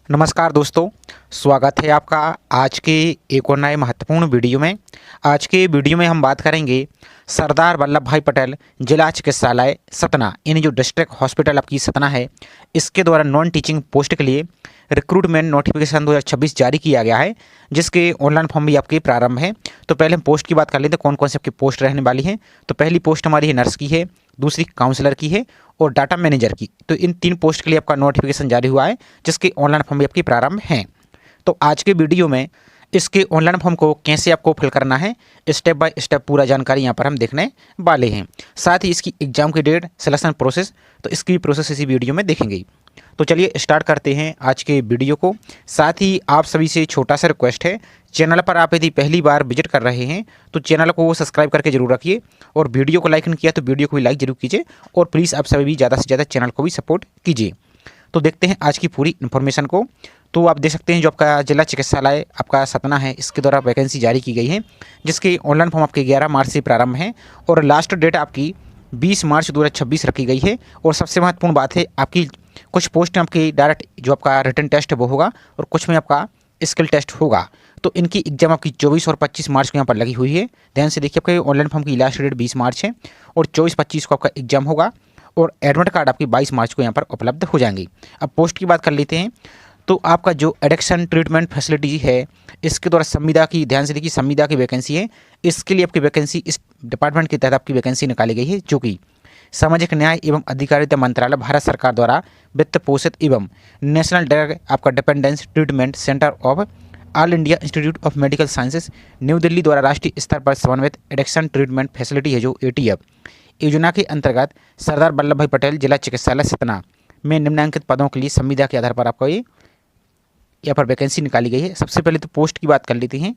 नमस्कार दोस्तों, स्वागत है आपका आज के एक और नए महत्वपूर्ण वीडियो में। आज के वीडियो में हम बात करेंगे सरदार वल्लभ भाई पटेल जिला चिकित्सालय सतना, यानी जो डिस्ट्रिक्ट हॉस्पिटल आपकी सतना है, इसके द्वारा नॉन टीचिंग पोस्ट के लिए रिक्रूटमेंट नोटिफिकेशन 2026 जारी किया गया है, जिसके ऑनलाइन फॉर्म भी आपके प्रारंभ है। तो पहले हम पोस्ट की बात कर लेते हैं, कौन कौन से आपकी पोस्ट रहने वाली हैं। तो पहली पोस्ट हमारी है नर्स की है, दूसरी काउंसलर की है और डाटा मैनेजर की। तो इन 3 पोस्ट के लिए आपका नोटिफिकेशन जारी हुआ है, जिसके ऑनलाइन फॉर्म भी आपकी प्रारंभ हैं। तो आज के वीडियो में इसके ऑनलाइन फॉर्म को कैसे आपको फिल करना है, स्टेप बाय स्टेप पूरा जानकारी यहाँ पर हम देखने वाले हैं। साथ ही इसकी एग्जाम की डेट, सिलेक्शन प्रोसेस, तो इसकी प्रोसेस इसी वीडियो में देखेंगे। तो चलिए स्टार्ट करते हैं आज के वीडियो को। साथ ही आप सभी से छोटा सा रिक्वेस्ट है, चैनल पर आप यदि पहली बार विजिट कर रहे हैं तो चैनल को सब्सक्राइब करके जरूर रखिए, और वीडियो को लाइक नहीं किया तो वीडियो को भी लाइक जरूर कीजिए, और प्लीज़ आप सभी भी ज़्यादा से ज़्यादा चैनल को भी सपोर्ट कीजिए। तो देखते हैं आज की पूरी इन्फॉर्मेशन को। तो आप देख सकते हैं जो आपका जिला चिकित्सालय आपका सतना है, इसके द्वारा वैकेंसी जारी की गई है, जिसकी ऑनलाइन फॉर्म आपके 11 मार्च से प्रारंभ है और लास्ट डेट आपकी 20 मार्च 2026 रखी गई है। और सबसे महत्वपूर्ण बात है, आपकी कुछ पोस्ट में आपकी डायरेक्ट जो आपका रिटन टेस्ट है वो होगा, और कुछ में आपका स्किल टेस्ट होगा। तो इनकी एग्जाम आपकी 24 और 25 मार्च को यहाँ पर लगी हुई है। ध्यान से देखिए, आपके ऑनलाइन फॉर्म की लास्ट डेट 20 मार्च है और 24-25 को आपका एग्जाम होगा, और एडमिट कार्ड आपकी 22 मार्च को यहाँ पर उपलब्ध हो जाएंगी। अब पोस्ट की बात कर लेते हैं। तो आपका जो एडिक्शन ट्रीटमेंट फैसिलिटी है, इसके द्वारा संविदा की, ध्यान से देखिए, संविदा की वैकेंसी है। इसके लिए आपकी वैकेंसी इस डिपार्टमेंट के तहत आपकी वैकेंसी निकाली गई है, जो कि सामाजिक न्याय एवं अधिकारिता मंत्रालय, भारत सरकार द्वारा वित्त पोषित एवं नेशनल ड्रग आपका dependence treatment centre of all India institute of medical sciences new Delhi द्वारा राष्ट्रीय स्तर पर समन्वित एडिक्शन ट्रीटमेंट फैसिलिटी है, जो ATF योजना के अंतर्गत सरदार वल्लभ भाई पटेल जिला चिकित्सालय सतना में निम्नांकित पदों के लिए संविदा के आधार पर आपको ये यहाँ पर वैकेंसी निकाली गई है। सबसे पहले तो पोस्ट की बात कर लेते हैं।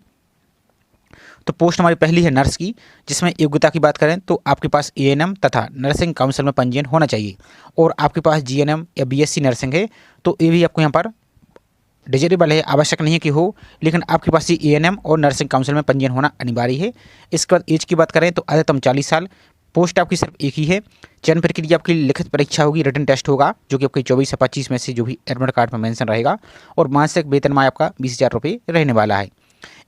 तो पोस्ट हमारी पहली है नर्स की, जिसमें योग्यता की बात करें तो आपके पास ANM तथा नर्सिंग काउंसिल में पंजीयन होना चाहिए, और आपके पास GNM या BSc नर्सिंग है तो ये भी आपको यहाँ पर डिजेबल है, आवश्यक नहीं है कि हो, लेकिन आपके पास ये ANM और नर्सिंग काउंसिल में पंजीयन होना अनिवार्य है। इसके बाद एज की बात करें तो अधिकतम 40 साल। पोस्ट आपकी सिर्फ एक ही है। चयन प्रक्रिया आपकी लिखित परीक्षा होगी, रिटन टेस्ट होगा, जो कि आपकी 24 से 25 में से जो भी एडमिट कार्ड में मेंशन रहेगा, और मासिक वेतनमान आपका 20,000 रुपये रहने वाला है।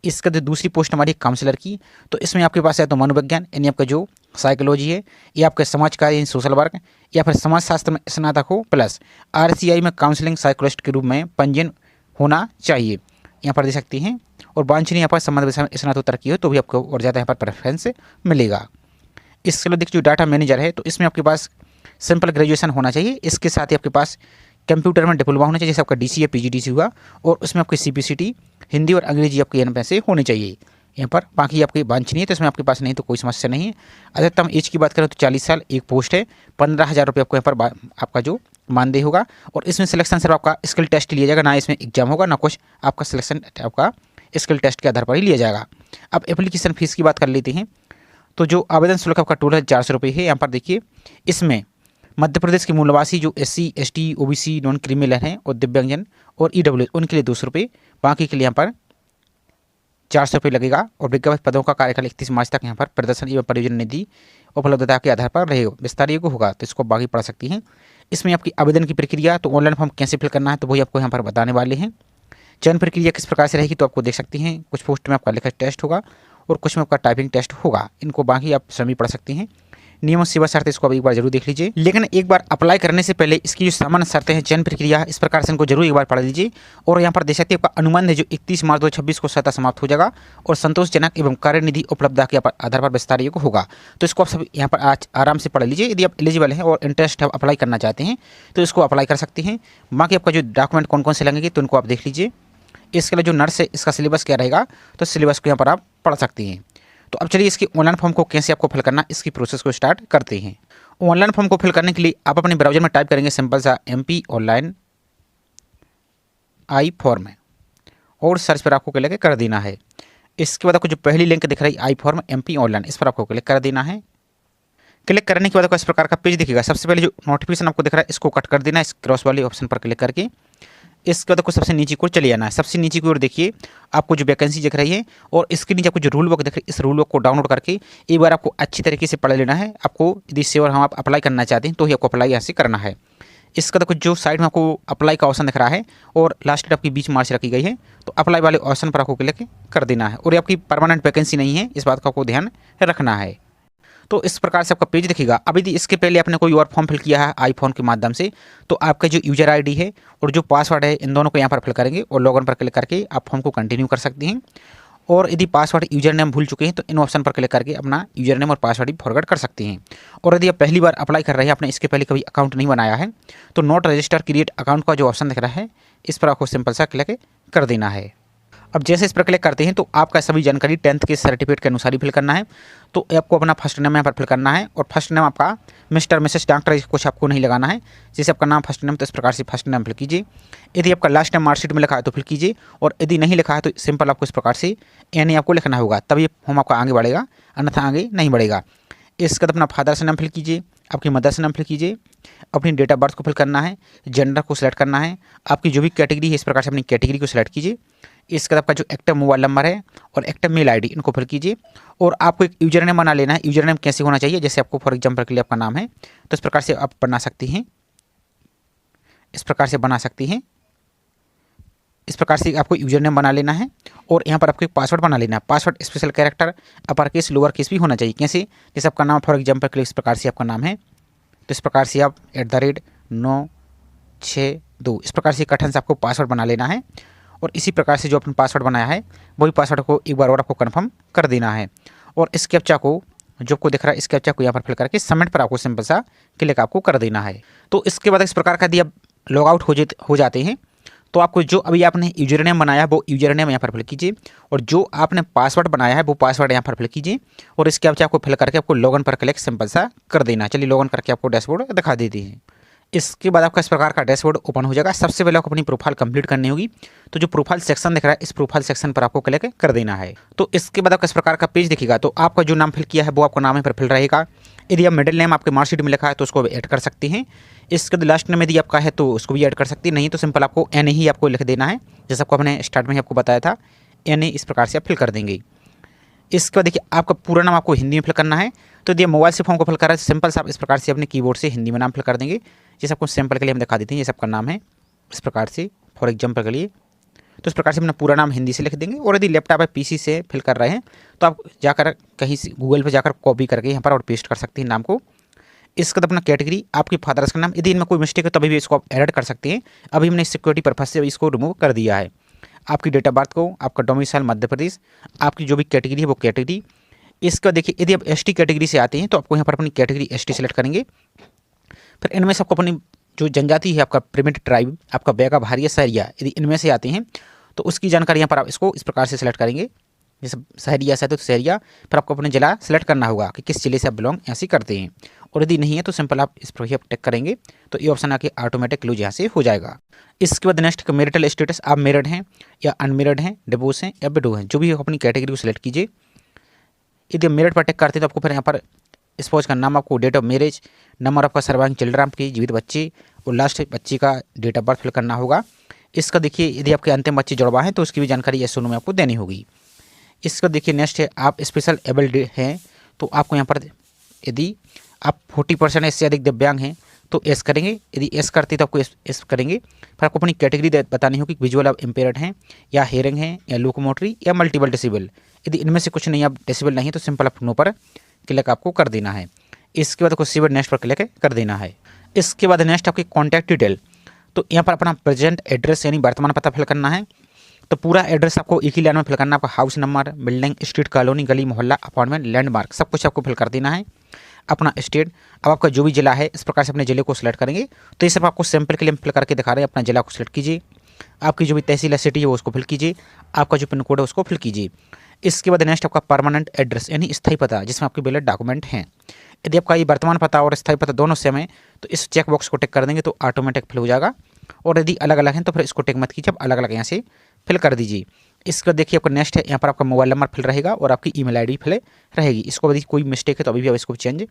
इसके बाद दूसरी पोस्ट हमारी काउंसलर की, तो इसमें आपके पास है तो मनोविज्ञान, यानी आपका जो साइकोलॉजी है, या आपके समाज कार्य यानी सोशल वर्क, या फिर समाज शास्त्र में स्नातक हो, प्लस RCI में काउंसलिंग साइकोलॉजिस्ट के रूप में पंजीयन होना चाहिए, यहाँ पर दे सकती हैं। और वांछनीय यहाँ पर संबंध विषय में स्नातकोत्तर की हो तो भी आपको और ज़्यादा यहाँ पर प्रेफरेंस मिलेगा। इसके लिए देखिए, जो डाटा मैनेजर है तो इसमें आपके पास सिंपल ग्रेजुएशन होना चाहिए। इसके साथ ही आपके पास कंप्यूटर में डिप्लोमा होना चाहिए, जैसे आपका DCA PGDC हुआ, और उसमें आपकी CPCT हिंदी और अंग्रेजी आपके यहाँ से होने चाहिए यहाँ पर। बाकी आपकी वांछनीय है तो इसमें आपके पास नहीं तो कोई समस्या नहीं है। अधिकतम एज की बात करें तो 40 साल। एक पोस्ट है, 15,000 रुपये आपको यहाँ पर आपका जो मानदेय होगा, और इसमें सिलेक्शन सिर्फ आपका स्किल टेस्ट लिया जाएगा, ना इसमें एग्जाम होगा, ना कुछ आपका सिलेक्शन आपका स्किल टेस्ट के आधार पर ही लिया जाएगा। अब एप्लीकेशन फीस की बात कर लेते हैं। तो जो आवेदन शुल्क आपका टोटल 400 रुपये है। यहाँ पर देखिए, इसमें मध्य प्रदेश के मूलवासी जो SC ST OBC non creamy हैं और दिव्यांगजन और EWS, उनके लिए 200 रुपये, बाकी के लिए यहाँ पर 400 रुपये लगेगा। और विज्ञापित पदों का कार्यकाल 31 मार्च तक यहाँ पर प्रदर्शन एवं परियोजना निधि उपलब्धता के आधार पर रहेगा, विस्तार योग्य होगा, तो इसको बाकी पढ़ सकती हैं। इसमें आपकी आवेदन की प्रक्रिया, तो ऑनलाइन फॉर्म कैसे फिल करना है तो वही आपको यहाँ पर बताने वाले हैं। चयन प्रक्रिया किस प्रकार से रहेगी तो आपको देख सकती हैं। कुछ पोस्ट में आपका लिखित टेस्ट होगा और कुछ में आपका टाइपिंग टेस्ट होगा, इनको बाकी आप स्वयं पढ़ सकते हैं। नियम और सेवा शर्तें इसको आप एक बार जरूर देख लीजिए, लेकिन एक बार अप्लाई करने से पहले इसकी जो सामान्य शर्तें हैं, चयन प्रक्रिया है, इस प्रकार से इनको जरूर एक बार पढ़ लीजिए। और यहाँ पर देख सकते हैं आपका अनुबंध है जो 31 मार्च 2026 को स्वतः समाप्त हो जाएगा, और संतोषजनक एवं कार्यनिधि उपलब्धता के आधार पर विस्तार योग्य होगा। तो इसको आप सब यहाँ पर आज आराम से पढ़ लीजिए। यदि आप एलिजिबल हैं और इंटरेस्ट अप्लाई करना चाहते हैं तो इसको अप्लाई कर सकते हैं। बाकी आपका जो डॉक्यूमेंट कौन कौन से लगेंगे तो उनको आप देख लीजिए। इसके लिए जो नर्स है इसका सिलेबस क्या रहेगा तो सिलेबस को यहाँ पर आप पढ़ सकते हैं। तो अब चलिए इसकी ऑनलाइन फॉर्म को कैसे आपको फिल करना, इसकी प्रोसेस को स्टार्ट करते हैं। ऑनलाइन फॉर्म को फिल करने के लिए आप अपने ब्राउजर में टाइप करेंगे सिंपल सा MP ऑनलाइन आई फॉर्म, और सर्च पर आपको क्लिक कर देना है। इसके बाद आपको जो पहली लिंक दिख रही है आई फॉर्म MP ऑनलाइन, इस पर आपको क्लिक कर देना है। क्लिक करने के बाद आपको इस प्रकार का पेज दिखेगा। सबसे पहले जो नोटिफिकेशन आपको दिख रहा है इसको कट कर देना है, इस क्रॉस वाले ऑप्शन पर क्लिक करके। इसके बाद आपको सबसे नीचे की ओर चले जाना है। सबसे नीचे की ओर देखिए आपको जो वैकेंसी दिख रही है, और इसके नीचे आपको जो रूल बुक दिख रही है, इस रूल बुक को डाउनलोड करके एक बार आपको अच्छी तरीके से पढ़ लेना है। आपको यदि श्योर हम आप अप्लाई करना चाहते हैं तो ही आपको अप्लाई यहाँ से करना है। इसका देखो जो साइड में आपको अप्लाई का ऑप्शन दिख रहा है और लास्ट डेट आपकी 20 मार्च रखी गई है, तो अप्लाई वाले ऑप्शन पर आपको क्लिक कर देना है। और ये आपकी परमानेंट वैकेंसी नहीं है, इस बात का आपको ध्यान रखना है। तो इस प्रकार से आपका पेज दिखेगा। अब यदि इसके पहले आपने कोई और फॉर्म फिल किया है आईफोन के माध्यम से, तो आपका जो यूजर आईडी है और जो पासवर्ड है, इन दोनों को यहाँ पर फिल करेंगे और लॉगिन पर क्लिक करके आप फॉर्म को कंटिन्यू कर सकती हैं। और यदि पासवर्ड यूजर नेम भूल चुके हैं तो इन ऑप्शन पर क्लिक करके अपना यूजर नेम और पासवर्ड भी फॉरवर्ड कर सकती हैं। और यदि आप पहली बार अप्लाई कर रहे हैं, आपने इसके पहले कभी अकाउंट नहीं बनाया है, तो नॉट रजिस्टर क्रिएट अकाउंट का जो ऑप्शन दिख रहा है, इस पर आपको सिंपल सा क्लिक कर देना है। अब जैसे इस पर क्लिक करते हैं तो आपका सभी जानकारी 10th के सर्टिफिकेट के अनुसार ही फिल करना है। तो आपको अपना फर्स्ट नेम यहाँ पर फिल करना है और फर्स्ट नेम आपका मिस्टर मिसेस डॉक्टर कुछ आपको नहीं लगाना है। जैसे आपका नाम फर्स्ट नेम, तो इस प्रकार से फर्स्ट नेम फिल कीजिए। यदि आपका लास्ट नेम मार्कशीट में लिखा है तो फिल कीजिए, और यदि नहीं लिखा है तो सिंपल आपको इस प्रकार से यानी आपको लिखना होगा, तभी फॉर्म आपका आगे बढ़ेगा, अन्यथा आगे नहीं बढ़ेगा। इसके बाद अपना फादर से नाम फिल कीजिए, आपकी मदर से नाम फिल कीजिए, अपनी डेट ऑफ बर्थ को फिल करना है, जेंडर को सिलेक्ट करना है, आपकी जो भी कैटेगरी है इस प्रकार से अपनी कैटेगरी को सिलेक्ट कीजिए। इसके बाद आपका जो एक्टिव मोबाइल नंबर है और एक्टिव मेल आईडी, इनको फिल कीजिए। और आपको एक यूजर नेम बना लेना है। यूजर नेम कैसे होना चाहिए, जैसे आपको फॉर एग्जाम्पल के लिए आपका नाम है तो इस प्रकार से आप बना सकती हैं, इस प्रकार से बना सकती हैं। इस प्रकार से आपको यूजर नेम बना लेना है और यहाँ पर आपको एक पासवर्ड बना लेना है। Password special character upper case lower case भी होना चाहिए। कैसे, जैसे आपका नाम फॉर एग्जाम्पल के लिए इस प्रकार से आपका नाम है, तो इस प्रकार से आप @962 इस प्रकार से कठिन से आपको पासवर्ड बना लेना है। और इसी प्रकार से जो आपने पासवर्ड बनाया है वही पासवर्ड को एक बार और आपको कंफर्म कर देना है। और इस कैप्चा को जो आपको दिख रहा है, इस कैप्चा को यहाँ पर फिल करके सबमिट पर आपको सिंपल सा क्लिक आपको कर देना है। तो इसके बाद इस प्रकार का यदि आप लॉग आउट हो जाते हैं तो आपको जो अभी आपने यूजर नेम बनाया है वो यूजर नेम यहाँ पर फिल कीजिए, और जो आपने पासवर्ड बनाया है वो पासवर्ड यहाँ पर फिल कीजिए। और इस कैप्चा को फिल करके आपको लॉगिन पर क्लिक सिंपल सा कर देना। चलिए लॉगिन करके आपको डैशबोर्ड दिखा देती है। इसके बाद आपका इस प्रकार का डैशबोर्ड ओपन हो जाएगा। सबसे पहले आपको अपनी प्रोफाइल कंप्लीट करनी होगी, तो जो प्रोफाइल सेक्शन दिख रहा है इस प्रोफाइल सेक्शन पर आपको क्लिक कर देना है। तो इसके बाद आपका इस प्रकार का पेज दिखेगा। तो आपका जो नाम फिल किया है वो आपका नाम यहाँ पर फिल रहेगा। यदि आप मिडिल नेम आपके मार्कशीट में लिखा है तो उसको ऐड कर सकती हैं। इसके बाद लास्ट नेम यदि आपका है तो उसको भी ऐड कर सकती है, नहीं तो सिंपल आपको एन ही आपको लिख देना है, जैसे आपको अपने स्टार्ट में ही आपको बताया था, एन इस प्रकार से आप फिल कर देंगे। इसके बाद देखिए आपका पूरा नाम आपको हिंदी में फिल करना है। तो यदि मोबाइल से फॉर्म को फिल कर रहा है सिंपल से आप इस प्रकार से अपने कीबोर्ड से हिंदी में नाम फिल कर देंगे। जैसे आपको सैंपल के लिए हम दिखा देते हैं, जैसे आपका नाम है इस प्रकार से फॉर एग्जाम्पल के लिए, तो इस प्रकार से अपना पूरा नाम हिंदी से लिख देंगे। और यदि लैपटॉप या पीसी से फिल कर रहे हैं तो आप जाकर कहीं से गूगल पर जाकर कॉपी करके यहाँ पर और पेस्ट कर सकते हैं नाम को। इसके बाद अपना कैटेगरी, आपकी फादर्स का नाम, यदि इनमें कोई मिस्टेक है तभी भी इसको आप एडिट कर सकते हैं। अभी हमने सिक्योरिटी पर्पज से इसको रिमूव कर दिया है। आपकी डेट ऑफ बर्थ को, आपका डोमिसाइल मध्य प्रदेश, आपकी जो भी कैटेगरी है वो कैटेगरी। इसका देखिए यदि आप एसटी कैटेगरी से आते हैं तो आपको यहाँ पर अपनी कैटेगरी एसटी सेलेक्ट करेंगे। फिर इनमें से आपको अपनी जो जनजाति है, आपका प्रिमिटिव ट्राइब, आपका बैगा भारिया सहरिया, यदि इनमें से आते हैं तो उसकी जानकारी यहाँ पर आप इसको इस प्रकार से सेलेक्ट करेंगे। जैसे सहरिया से तो सहरिया, फिर आपको अपना जिला सेलेक्ट करना होगा कि किस जिले से आप बिलोंग ऐसे करते हैं। और यदि नहीं है तो सिंपल आप इस पर ही आप टिक करेंगे, तो ये ऑप्शन आके ऑटोमेटिक क्लोज यहाँ से हो जाएगा। इसके बाद नेक्स्ट मैरिटल स्टेटस, आप मैरिड हैं या अनमेरिड हैं, डिवोर्स हैं या विडो हैं, जो भी अपनी कैटेगरी को सिलेक्ट कीजिए। यदि मेरिट पर टिक करते हैं तो आपको फिर यहाँ पर स्पोज का नाम, आपको डेट ऑफ मैरिज, नंबर आपका सर्वाइविंग चिल्ड्रन, आपकी जीवित बच्चे, और लास्ट बच्चे का डेट ऑफ बर्थ फिल करना होगा। इसका देखिए यदि आपके अंतिम बच्चे जुड़वा हैं तो उसकी भी जानकारी एस में आपको देनी होगी। इसका देखिए नेक्स्ट है, आप स्पेशल एबल्ड हैं तो आपको यहाँ पर यदि आप 40% इससे अधिक दिव्यांग हैं तो एस करेंगे, यदि एस करते तो आपको एस करेंगे। फिर आपको अपनी कैटेगरी बतानी होगी, विजुअल आप इम्पेयर्ड हैं या हेयरिंग हैं या लोकोमोटरी या मल्टीपल डिसेबल। यदि इनमें से कुछ नहीं, आप डिसेबल नहीं है तो सिंपल आप नो पर क्लिक आपको कर देना है। इसके बाद आपको सीवर नेक्स्ट पर क्लिक कर देना है। इसके बाद नेक्स्ट आपकी कॉन्टैक्ट डिटेल, तो यहाँ पर अपना प्रेजेंट एड्रेस यानी वर्तमान पता फिल करना है। तो पूरा एड्रेस आपको एक ही लाइन में फिल करना है। आपका house number, building, street, colony, गली, मोहल्ला, अपार्टमेंट, लैंडमार्क, सब कुछ आपको फिल कर देना है। अपना स्टेट, अब आपका जो भी जिला है इस प्रकार से अपने जिले को सिलेक्ट करेंगे। तो ये सब आपको सैंपल के लिए फिल करके दिखा रहे हैं। अपना जिला को सिलेक्ट कीजिए, आपकी जो भी तहसील है सिटी है वो उसको फिल कीजिए, आपका जो पिन कोड है उसको फिल कीजिए। इसके बाद नेक्स्ट आपका परमानेंट एड्रेस यानी स्थायी पता, जिसमें आपके वैलिड डॉक्यूमेंट हैं। यदि आपका ये वर्तमान पता और स्थायी पता दोनों सेम है तो इस चेक बॉक्स को टिक कर देंगे तो ऑटोमेटिक फिल हो जाएगा। और यदि अलग अलग हैं तो फिर इसको टिक मत कीजिए, अलग अलग यहाँ से फिल कर दीजिए। इसके बाद देखिए आपका नेक्स्ट है, यहाँ पर आपका मोबाइल नंबर फिल रहेगा और आपकी ईमेल आईडी फिल रहेगी। इसको यदि कोई मिस्टेक है तो अभी भी आप इसको चेंज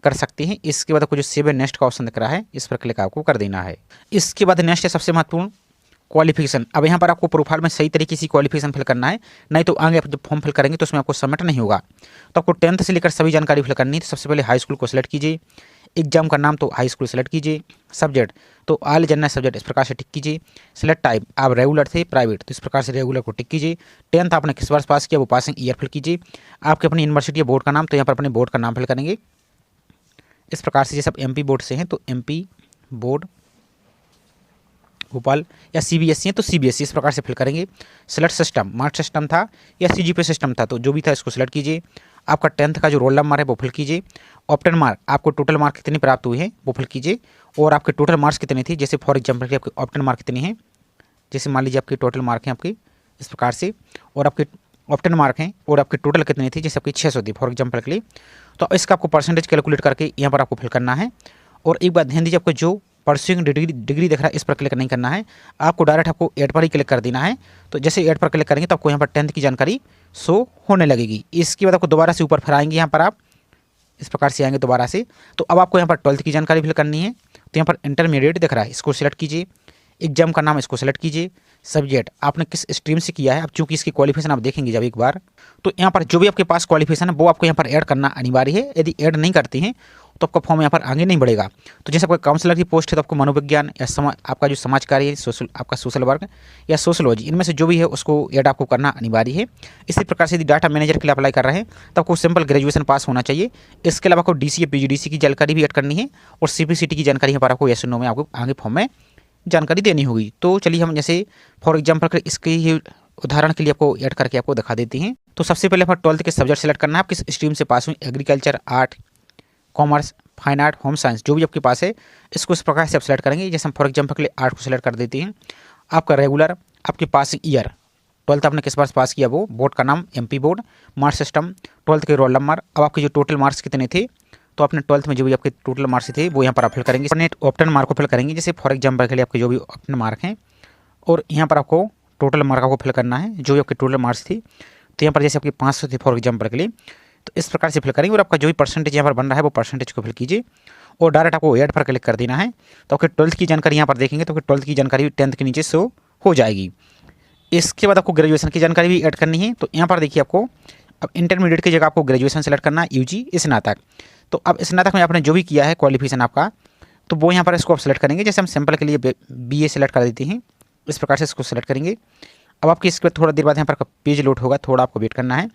कर सकते हैं। इसके बाद आपको जो सेव एंड नेक्स्ट का ऑप्शन दिख रहा है इस पर क्लिक आपको कर देना है। इसके बाद नेक्स्ट है सबसे महत्वपूर्ण क्वालिफिकेशन। अब यहाँ पर आपको प्रोफाइल में सही तरीके से क्वालिफिकेशन फिल करना है, नहीं तो आगे आप जब फॉर्म फिल करेंगे तो उसमें आपको सबमिट नहीं होगा। तो आपको 10th से लेकर सभी जानकारी फिल करनी है। तो सबसे पहले हाई स्कूल को सिलेक्ट कीजिए, एग्जाम का नाम तो हाई स्कूल सेलेक्ट कीजिए, सब्जेक्ट तो ऑल जनरल सब्जेक्ट इस प्रकार से टिक कीजिए, सिलेक्ट टाइप आप रेगुलर थे प्राइवेट तो इस प्रकार से रेगुलर को टिक कीजिए, 10th आपने किस वर्ष पास किया वो पासिंग ईयर फिल कीजिए, आपके अपनी यूनिवर्सिटी या बोर्ड का नाम तो यहाँ पर अपने बोर्ड का नाम फिल करेंगे इस प्रकार से। जैसे आप एमपी बोर्ड से हैं तो एमपी बोर्ड भोपाल, या सीबीएसई है तो सीबीएसई इस प्रकार से फिल करेंगे। सिलेक्ट सिस्टम मार्क सिस्टम था या सीजीपीए सिस्टम था तो जो भी था इसको सिलेक्ट कीजिए। आपका 10th का जो रोल नंबर है वो फिल कीजिए। ऑप्टेन मार्क आपको टोटल मार्क कितनी प्राप्त हुई है वो फिल कीजिए, और आपके टोटल मार्क्स कितने थे। जैसे फॉर एग्जाम्पल आपके ऑप्टेन मार्क कितनी है, जैसे मान लीजिए आपके टोटल मार्क हैं आपके इस प्रकार से, और आपके ऑप्टेन मार्क हैं और आपके टोटल कितनी थी, जैसे आपकी 600 थी फॉर एग्जाम्पल के लिए। तो इसका आपको परसेंटेज कैलकुलेट करके यहाँ पर आपको फिल करना है। और एक बात ध्यान दीजिए, आपको जो परस्यूइंग डिग्री दिख रहा है इस पर क्लिक नहीं करना है, आपको डायरेक्ट आपको ऐड पर ही क्लिक कर देना है। तो जैसे ऐड पर क्लिक करेंगे तो आपको यहाँ पर 10th की जानकारी शो होने लगेगी। इसके बाद आपको दोबारा से ऊपर फिर आएंगे, यहाँ पर आप इस प्रकार से आएंगे दोबारा से। तो अब आपको यहाँ पर 12th की जानकारी फिल करनी है। तो यहाँ पर इंटरमीडिएट दिख रहा है, इसको सिलेक्ट कीजिए। एग्जाम का नाम इसको सेलेक्ट कीजिए। सब्जेक्ट आपने किस स्ट्रीम से किया है, अब चूंकि इसकी क्वालिफिकेशन आप देखेंगे जब एक बार, तो यहाँ पर जो भी आपके पास क्वालिफिकेशन है वो आपको यहाँ पर ऐड करना अनिवार्य है। यदि ऐड नहीं करते हैं तो आपका फॉर्म यहाँ पर आगे नहीं बढ़ेगा। तो जैसे आपका काउंसलर की पोस्ट है तो आपको मनोविज्ञान या आपका जो समाज कार्य है, सोशल आपका सोशल वर्क या सोशलॉजी, इनमें से जो भी है उसको ऐड आपको करना अनिवार्य है। इसी प्रकार से यदि डाटा मैनेजर के लिए अप्लाई कर रहे हैं तो आपको सिंपल ग्रेजुएशन पास होना चाहिए। इसके अलावा आपको डीसी या पीजीडीसी की जानकारी भी ऐड करनी है, और सीपीसीटी की जानकारी यहाँ पर आपको यस नो में आपको आगे फॉर्म में जानकारी देनी होगी। तो चलिए हम जैसे फॉर एग्जांपल इसके ही उदाहरण के लिए आपको ऐड करके आपको दिखा देते हैं। तो सबसे पहले हमारे 12th के सब्जेक्ट सेलेक्ट करना है, आप किस स्ट्रीम से पास हुई, agriculture, art, commerce, fine art, home science, जो भी आपके पास है इसको इस प्रकार से आप सेलेक्ट करेंगे। जैसे हम फॉर एग्जांपल के लिए आर्ट को सेलेक्ट कर देते हैं। आपका रेगुलर, आपके पासिंग ईयर, 12th आपने किस बार पास किया वो, बोर्ड का नाम MP board, mark system, 12th के रोल नंबर, अब आपके जो टोटल मार्क्स कितने थे, तो आपने 12th में जो भी आपके टोटल मार्क्स थे वो यहाँ पर आप फिल करेंगे। अपने ऑप्टेन मार्क को फिल करेंगे। जैसे फॉर एग्जांपल के लिए आपके जो भी ऑप्टेन मार्क हैं, और यहाँ पर आपको टोटल मार्क को फिल करना है जो भी आपके टोटल मार्क्स थी। तो यहाँ पर जैसे आपके 500 थे फॉर एग्जांपल के लिए, तो इस प्रकार से फिल करेंगे। और आपका जो भी परसेंटेज यहाँ पर बन रहा है वो परसेंटेज को फिल कीजिए, और डायरेक्ट आपको ऐड पर क्लिक कर देना है। तो आपके 12th की जानकारी यहाँ पर देखेंगे तो आपके 12th की जानकारी 10th के नीचे शो हो जाएगी। इसके बाद आपको ग्रेजुएशन की जानकारी भी ऐड करनी है। तो यहाँ पर देखिए आपको अब इंटरमीडिएट की जगह आपको ग्रेजुएशन सेलेक्ट करना है, यूजी स्नातक। तो अब स्नातक में आपने जो भी किया है क्वालिफिकेशन आपका, तो वो यहाँ पर इसको आप सेलेक्ट करेंगे। जैसे हम सिंपल के लिए बीए सेलेक्ट कर देते हैं, इस प्रकार से इसको सेलेक्ट करेंगे। अब आपकी इसके बाद थोड़ा देर बाद यहाँ पर पेज लोड होगा, थोड़ा आपको वेट करना है।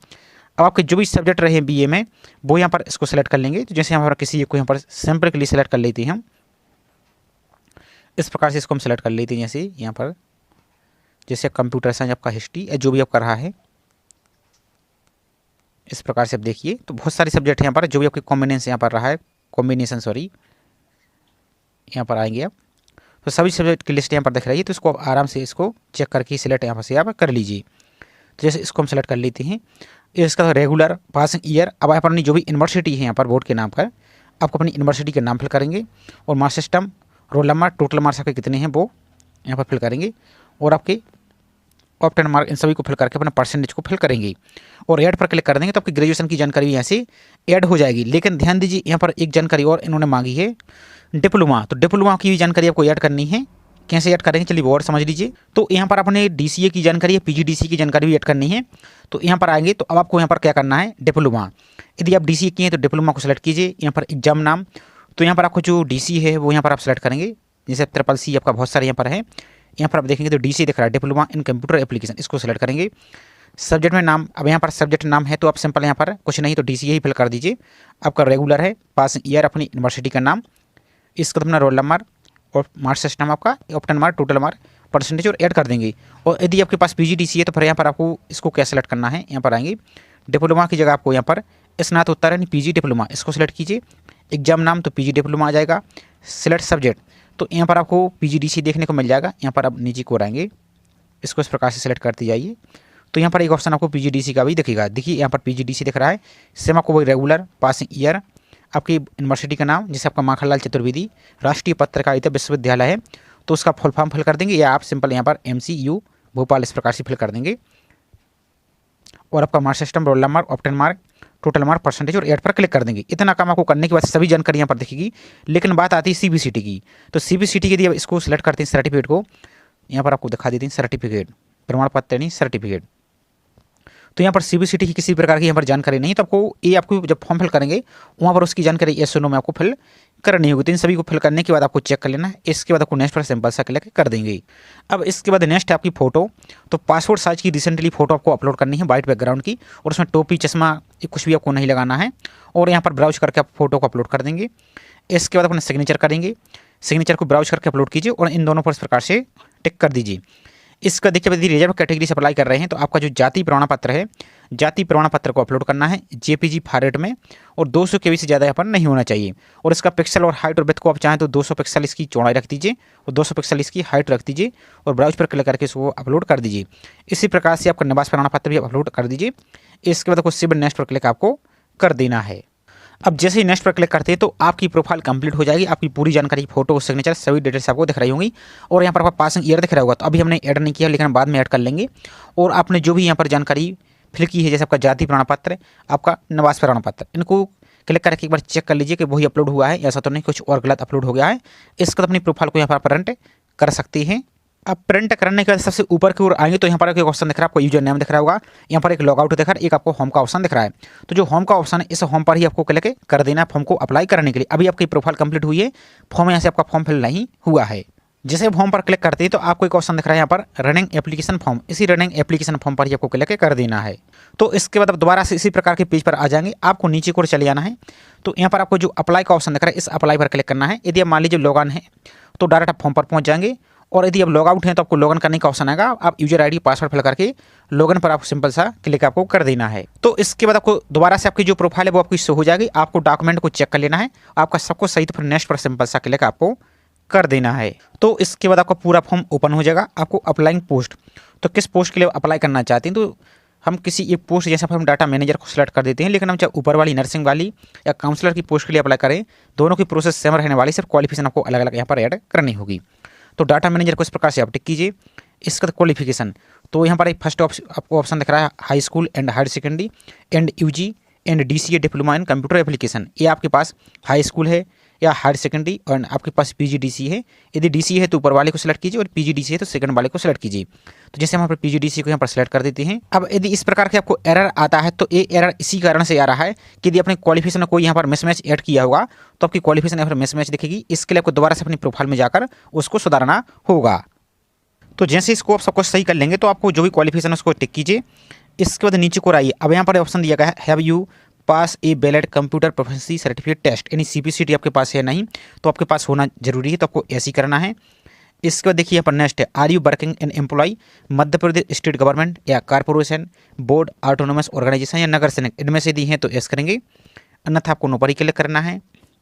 अब आपके जो भी सब्जेक्ट रहे बीए में वो यहाँ पर इसको सेलेक्ट कर लेंगे। तो जैसे यहाँ पर किसी एक को यहाँ पर सिंपल के लिए सेलेक्ट कर लेते हैं हम, इस प्रकार से इसको हम सेलेक्ट कर लेते हैं। जैसे यहाँ पर जैसे कंप्यूटर साइंस, आपका हिस्ट्री या जो भी आपका रहा है, इस प्रकार से आप देखिए। तो बहुत सारे सब्जेक्ट हैं यहाँ पर, जो भी आपके कॉम्बिनेशन यहाँ पर रहा है, यहाँ पर आएंगे आप, तो सभी सब्जेक्ट की लिस्ट यहाँ पर दिख रही है। तो इसको आप आराम से इसको चेक करके सिलेक्ट यहाँ पर से आप कर लीजिए। तो जैसे इसको हम सेलेक्ट कर लेते हैं। इसका रेगुलर, पासिंग ईयर, अब आप अपनी जो भी यूनिवर्सिटी है यहाँ पर बोर्ड के नाम पर आपको अपनी यूनिवर्सिटी के नाम फिल करेंगे, और marks system, roll number, total marks आपके कितने हैं वो यहाँ पर फिल करेंगे, और आपके ऑप्टेन मार्क, इन सभी को फिल करके अपना परसेंटेज को फिल करेंगे, और ऐड पर क्लिक कर देंगे। तो आपकी ग्रेजुएशन की जानकारी भी यहाँ से ऐड हो जाएगी। लेकिन ध्यान दीजिए यहाँ पर एक जानकारी और इन्होंने मांगी है, डिप्लोमा। तो डिप्लोमा की भी जानकारी आपको ऐड करनी है। कैसे ऐड करेंगे चलिए वो और समझ लीजिए। तो यहाँ पर अपने डीसीए की जानकारी या पीजीडीसी की जानकारी भी ऐड करनी है। तो यहाँ पर आएंगे तो अब आपको यहाँ पर क्या करना है, डिप्लोमा। यदि आप डीसीए किए हैं तो डिप्लोमा को सेलेक्ट कीजिए। यहाँ पर एग्जाम नाम, तो यहाँ पर आपको जो डीसी है वो यहाँ पर आप सेलेक्ट करेंगे। जैसे CCC आपका बहुत सारे यहाँ पर है, यहाँ पर आप देखेंगे तो डीसी दिख रहा है, डिप्लोमा इन कंप्यूटर एप्लीकेशन, इसको सेलेक्ट करेंगे। सब्जेक्ट में नाम, अब यहाँ पर सब्जेक्ट नाम है तो आप सिंपल यहाँ पर कुछ नहीं तो डीसीए ही फिल कर दीजिए। आपका रेगुलर है, पासिंग ईयर अपनी यूनिवर्सिटी का नाम, इसका अपना रोल नंबर और मार्क सिस्टम आपका, obtain mark, total mark, percentage और ऐड कर देंगे। और यदि आपके पास पीजीडीसी है तो फिर यहाँ पर आपको इसको क्या सेलेक्ट करना है, यहाँ पर आएंगे डिप्लोमा की जगह आपको यहाँ पर स्नातकोत्तर यानी पीजी डिप्लोमा, इसको सेलेक्ट कीजिए। एग्जाम नाम तो पीजी डिप्लोमा आ जाएगा। सिलेक्ट सब्जेक्ट, तो यहाँ पर आपको पीजीडीसी देखने को मिल जाएगा। यहाँ पर आप नीचे को आएंगे, इसको इस प्रकार से सेलेक्ट करते जाइए। तो यहाँ पर एक ऑप्शन आपको पीजीडीसी का भी दिखेगा। देखिए यहाँ पर पीजीडीसी दिख रहा है। सेम आपको वही रेगुलर, पासिंग ईयर, आपकी यूनिवर्सिटी का नाम, जैसे आपका माखनलाल चतुर्वेदी राष्ट्रीय पत्रकारिता विश्वविद्यालय है तो उसका फुल फॉर्म फिल कर देंगे, या आप सिंपल यहाँ पर MCU भोपाल इस प्रकार से फिल कर देंगे। और आपका mark system, roll number, obtain mark, total mark, percentage और ऐड पर क्लिक कर देंगे। इतना काम आपको करने के बाद सभी जानकारी यहाँ पर दिखेगी। लेकिन बात आती है CBCT की। तो CBCT की यदि आप इसको सिलेक्ट करते हैं सर्टिफिकेट को, यहाँ पर आपको दिखा देते हैं सर्टिफिकेट, प्रमाण पत्र यानी सर्टिफिकेट। तो यहाँ पर सीबीसीटी की किसी प्रकार की यहाँ पर जानकारी नहीं, तो आपको जब फॉर्म फिल करेंगे वहाँ पर उसकी जानकारी येस नो में आपको फिल करनी होगी। तो इन सभी को फिल करने के बाद आपको चेक कर लेना है। इसके बाद आपको नेक्स्ट पर सिंपल सा क्लिक कर देंगे। अब इसके बाद नेक्स्ट है आपकी फ़ोटो। तो पासपोर्ट साइज की रिसेंटली फ़ोटो आपको अपलोड करनी है वाइट बैकग्राउंड की, और उसमें टोपी चश्मा कुछ भी आपको नहीं लगाना है, और यहाँ पर ब्राउज करके आप फोटो को अपलोड कर देंगे। इसके बाद अपने सिग्नेचर करेंगे, सिग्नेचर को ब्राउज करके अपलोड कीजिए और इन दोनों पर इस प्रकार से टिक कर दीजिए। इसका देखिए यदि रिजर्व कैटेगरी से अप्लाई कर रहे हैं तो आपका जो जाति प्रमाण पत्र है, जाति प्रमाण पत्र को अपलोड करना है जेपीजी फॉर्मेट में, और 200 KB से ज़्यादा यहाँ पर नहीं होना चाहिए। और इसका पिक्सल और हाइट और विड्थ को आप चाहें तो 200 पिक्सल इसकी चौड़ाई रख दीजिए और 200 पिक्सल इसकी हाइट रख दीजिए, और ब्राउज पर क्लिक करके इसको अपलोड कर दीजिए। इसी प्रकार से आपका निवास प्रमाण पत्र भी अपलोड कर दीजिए। इसके बाद आपको सेव नेक्स्ट पर क्लिक आपको कर देना है। अब जैसे ही नेक्स्ट पर क्लिक करते हैं तो आपकी प्रोफाइल कंप्लीट हो जाएगी। आपकी पूरी जानकारी, फोटो, सिग्नेचर, सभी डिटेल्स आपको दिख रही होंगी, और यहाँ पर आपका पासिंग ईयर दिख रहा होगा। तो अभी हमने ऐड नहीं किया, लेकिन बाद में ऐड कर लेंगे। और आपने जो भी यहाँ पर जानकारी फिल की है, जैसे आपका जाति प्रमाण पत्र, आपका निवास प्रमाण पत्र, इनको क्लिक करके एक बार चेक कर लीजिए कि वही अपलोड हुआ है, ऐसा तो नहीं कुछ और गलत अपलोड हो गया है। इसके बाद अपनी प्रोफाइल को यहाँ पर प्रिंट कर सकते हैं। अब प्रिंट करने के बाद सबसे ऊपर की ओर आएंगे तो यहाँ पर एक ऑप्शन दिख रहा है, आपको यूजर नेम दिख रहा होगा, यहाँ पर एक लॉगआउट दिख रहा है, एक आपको होम का ऑप्शन दिख रहा है। तो जो होम का ऑप्शन है, इस होम पर ही आपको क्लिक कर देना है फॉर्म को अप्लाई करने के लिए। अभी आपकी प्रोफाइल कंप्लीट हुई है, फॉर्म यहाँ से आपका फॉर्म फिल नहीं हुआ है। जैसे फॉर्म पर क्लिक करते हैं तो आपको एक ऑप्शन दिख रहा है यहाँ पर रनिंग एप्लीकेशन फॉर्म, इसी रनिंग एप्लीकेशन फॉर्म पर ही आपको क्लिक कर देना है। तो इसके बाद आप दोबारा से इसी प्रकार के पेज पर आ जाएंगे, आपको नीचे की ओर चले जाना है। तो यहाँ पर आपको जो अप्लाई का ऑप्शन दिख रहा है, इस अप्लाई पर क्लिक करना है। यदि आप मान लीजिए लॉग इन है तो डायरेक्ट आप फॉर्म पर पहुँच जाएंगे, और यदि आप लॉग आउट हैं तो आपको लॉग इन करने का ऑप्शन आएगा। आप यूजर आईडी पासवर्ड फिल करके लॉग इन पर आपको सिंपल सा क्लिक आपको कर देना है। तो इसके बाद आपको दोबारा से आपकी जो प्रोफाइल है वो आपकी शो हो जाएगी। आपको डॉक्यूमेंट को चेक कर लेना है, आपका सबको सही, तो फिर नेक्स्ट पर सिंपल सा क्लिक आपको कर देना है। तो इसके बाद आपका पूरा फॉर्म ओपन हो जाएगा। आपको अप्लाइंग पोस्ट, तो किस पोस्ट के लिए अप्लाई करना चाहते हैं, तो हम किसी एक पोस्ट, जैसे हम डाटा मैनेजर को सिलेक्ट कर देते हैं, लेकिन हम चाहे ऊपर वाली नर्सिंग वाली या काउंसलर की पोस्ट के लिए अप्लाई करें, दोनों की प्रोसेस सेम रहने वाली, सिर्फ क्वालिफिकेशन आपको अलग अलग यहाँ पर ऐड करनी होगी। तो डाटा मैनेजर को इस प्रकार से आप टिक कीजिए। इसका क्वालिफिकेशन, तो यहाँ पर एक फर्स्ट आपको ऑप्शन दिख रहा है high school and higher secondary and UG and DCA diploma in computer application. ये आपके पास हाई स्कूल है या हायर सेकेंडरी, और आपके पास PGDCA है। यदि DCA है तो ऊपर वाले को सिलेक्ट कीजिए, और PGDCA है तो सेकंड वाले को सिलेक्ट कीजिए। तो जैसे हम यहाँ पर PGDCA को यहाँ पर सिलेक्ट कर देते हैं। अब यदि इस प्रकार के आपको एरर आता है तो ये एरर इसी कारण से आ रहा है कि यदि अपने क्वालिफिकेशन को यहाँ पर मिसमैच ऐड किया होगा तो आपकी क्वालिफिकेशन यहाँ पर मिसमैच दिखेगी। इसके लिए आपको दोबारा से अपनी प्रोफाइल में जाकर उसको सुधारना होगा। तो जैसे इसको आप सबको सही कर लेंगे तो आपको जो भी क्वालिफिकेशन है उसको टिक कीजिए। इसके बाद नीचे को आइए। अब यहाँ पर ऑप्शन दिया गया है have you pass a valid computer proficiency certificate test, यानी CPCT आपके पास है नहीं, तो आपके पास होना जरूरी है, तो आपको ऐसे ही करना है। इसके बाद देखिए यहाँ पर नेक्स्ट है are you working in employ Madhya Pradesh state government या कॉर्पोरेशन, बोर्ड, ऑटोनोमस ऑर्गेनाइजेशन या नगर सेनिक, इनमें से दी हैं तो यस करेंगे, अन्यथा आपको नो पर ही क्लिक करना है।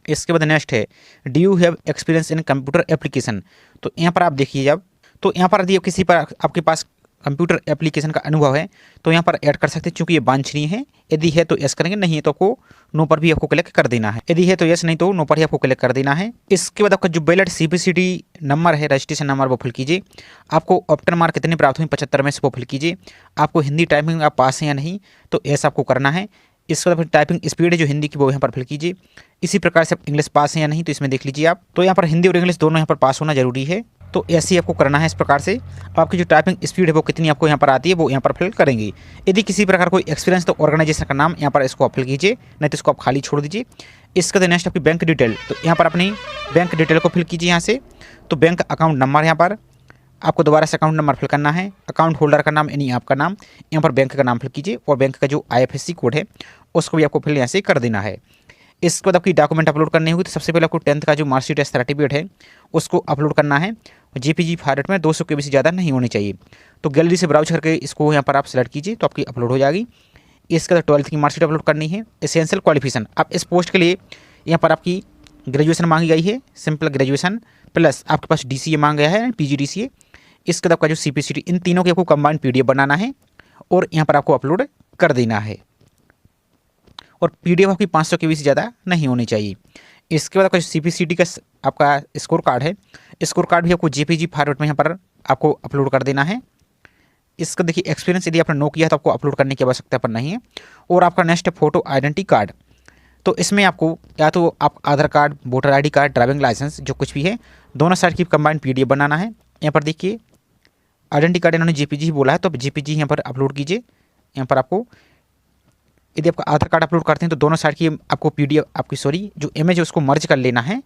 इसके बाद नेक्स्ट है do you have experience in computer application. तो यहाँ पर आप देखिए, जब तो यहाँ पर यदि किसी पर आपके पास कंप्यूटर एप्लीकेशन का अनुभव है तो यहाँ पर ऐड कर सकते हैं, क्योंकि ये वांछनीय है। यदि है तो यस करेंगे, नहीं है तो आपको नो पर भी आपको क्लिक कर देना है। यदि है तो यस, नहीं तो नो पर ही आपको क्लिक कर देना है। इसके बाद आपका जो वैलिड CPCT नंबर है, रजिस्ट्रेशन नंबर, वो फिल कीजिए। आपको ऑप्टन मार्क कितने प्राप्त हुए 75 में से, वो फिल कीजिए। आपको हिंदी टाइपिंग आप पास हैं या नहीं, तो ऐसा आपको करना है। इसके बाद फिर टाइपिंग स्पीड है जो हिंदी की, वो यहाँ पर फिल कीजिए। इसी प्रकार से आप इंग्लिश पास हैं या नहीं, तो इसमें देख लीजिए आप। तो यहाँ पर हिंदी और इंग्लिश दोनों यहाँ पर पास होना जरूरी है, तो ऐसे ही आपको करना है। इस प्रकार से आपकी जो टाइपिंग स्पीड है वो कितनी आपको यहाँ पर आती है वो यहाँ पर फिल करेंगे। यदि किसी प्रकार कोई एक्सपीरियंस तो ऑर्गेनाइजेशन का नाम यहाँ पर इसको आप फिल कीजिए, नहीं तो इसको आप खाली छोड़ दीजिए। इसके बाद नेक्स्ट आपकी बैंक डिटेल, तो यहाँ पर अपनी बैंक डिटेल को फिल कीजिए यहाँ से। तो बैंक अकाउंट नंबर, यहाँ पर आपको दोबारा से अकाउंट नंबर फिल करना है। अकाउंट होल्डर का नाम यानी आपका नाम, यहाँ पर बैंक का नाम फिल कीजिए, और बैंक का जो IFSC कोड है उसको भी आपको फिल यहाँ से कर देना है। इसके बाद आपकी डॉक्यूमेंट अपलोड करनी होगी, तो सबसे पहले आपको 10th का जो मार्कशीट या सर्टिफिकेट है उसको अपलोड करना है। JPG फॉर्मेट में 200 KB से ज़्यादा नहीं होनी चाहिए। तो गैलरी से ब्राउज करके इसको यहाँ पर आप सेलेक्ट कीजिए, तो आपकी अपलोड हो जाएगी। इसके बाद 12th की मार्कशीट अपलोड करनी है। एसेंशियल क्वालिफिकेशन, अब इस पोस्ट के लिए यहाँ पर आपकी ग्रेजुएशन मांगी गई है, सिंपल ग्रेजुएशन, प्लस आपके पास DCA मांग गया है, PGDCA। इसके बाद आपका जो CPCT, इन तीनों की आपको कंबाइंड PDF बनाना है और यहाँ पर आपको अपलोड कर देना है। और PDF आपकी 500 KB से ज़्यादा नहीं होनी चाहिए। इसके बाद आपका CPCT का आपका स्कोर कार्ड है, स्कोर कार्ड भी आपको JPG फॉर्मेट में यहाँ पर आपको अपलोड कर देना है। इसका देखिए एक्सपीरियंस यदि आपने नो किया है तो आपको अपलोड करने की आवश्यकता पर नहीं है। और आपका नेक्स्ट है फोटो आइडेंटिटी कार्ड, तो इसमें आपको या तो आप Aadhaar card, voter ID card, driving licence, जो कुछ भी है, दोनों साइड की कंबाइंड PDF बनाना है। यहाँ पर देखिए आइडेंटिटी कार्ड इन्होंने जेपीजी ही बोला है, तो आप जेपीजी यहाँ पर अपलोड कीजिए। यहाँ पर आपको यदि आपका आधार कार्ड अपलोड करते हैं तो दोनों साइड की आपको पीडीएफ आपकी जो इमेज है उसको मर्ज कर लेना है।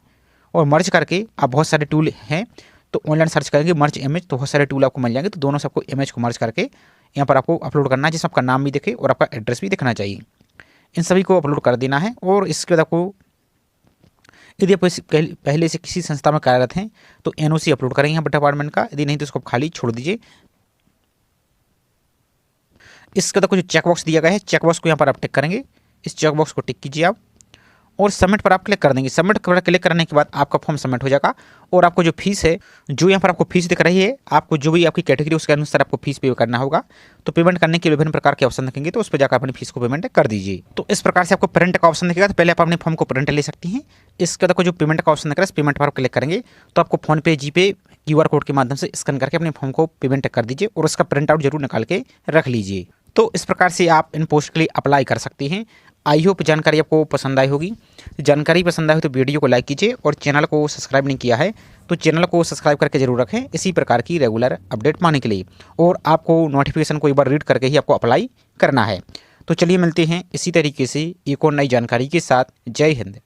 और मर्ज करके आप बहुत सारे टूल हैं तो ऑनलाइन सर्च करेंगे मर्ज इमेज, तो बहुत सारे टूल आपको मिल जाएंगे। तो दोनों से आपको इमेज को मर्ज करके यहाँ पर आपको अपलोड करना है, जिसमें आपका नाम भी दिखे और आपका एड्रेस भी दिखना चाहिए। इन सभी को अपलोड कर देना है। और इसके बाद आपको यदि आप पहले से किसी संस्था में कार्यरत हैं तो एनओसी अपलोड करेंगे यहाँ पर डिपार्टमेंट का, यदि नहीं तो उसको खाली छोड़ दीजिए। इसके बाद जो चेकबॉक्स दिया गया है, चेकबॉक्स को यहाँ पर आप टिक करेंगे। इस चेकबॉक्स को टिक कीजिए आप और सबमिट पर आप क्लिक कर देंगे। सबमिट पर क्लिक करने के बाद आपका फॉर्म सबमिट हो जाएगा। और आपको जो फीस है, जो यहाँ पर आपको फीस दिख रही है, आपको जो भी आपकी कैटेगरी उसके अनुसार आपको फीस पे करना होगा। तो पेमेंट करने के विभिन्न प्रकार के ऑप्शन दिखेंगे, तो उस पर जाकर अपनी फीस को पेमेंट कर दीजिए। तो इस प्रकार से आपको प्रिंट का ऑप्शन दिखेगा, तो पहले आप अपने फॉर्म को प्रिंट ले सकती हैं। इसके बाद जो पेमेंट का ऑप्शन दिख रहा है, इस पेमेंट पर आप क्लिक करेंगे तो आपको फोन पे, जीपे, क्यूआर कोड के माध्यम से स्कैन करके अपने फॉर्म को पेमेंट कर दीजिए और उसका प्रिंट आउट जरूर निकाल के रख लीजिए। तो इस प्रकार से आप इन पोस्ट के लिए अप्लाई कर सकती हैं। आई होप जानकारी आपको पसंद आई होगी। जानकारी पसंद आई हो तो वीडियो को लाइक कीजिए और चैनल को सब्सक्राइब नहीं किया है तो चैनल को सब्सक्राइब करके जरूर रखें इसी प्रकार की रेगुलर अपडेट पाने के लिए। और आपको नोटिफिकेशन को एक बार रीड करके ही आपको अप्लाई करना है। तो चलिए मिलते हैं इसी तरीके से एक और नई जानकारी के साथ। जय हिंद।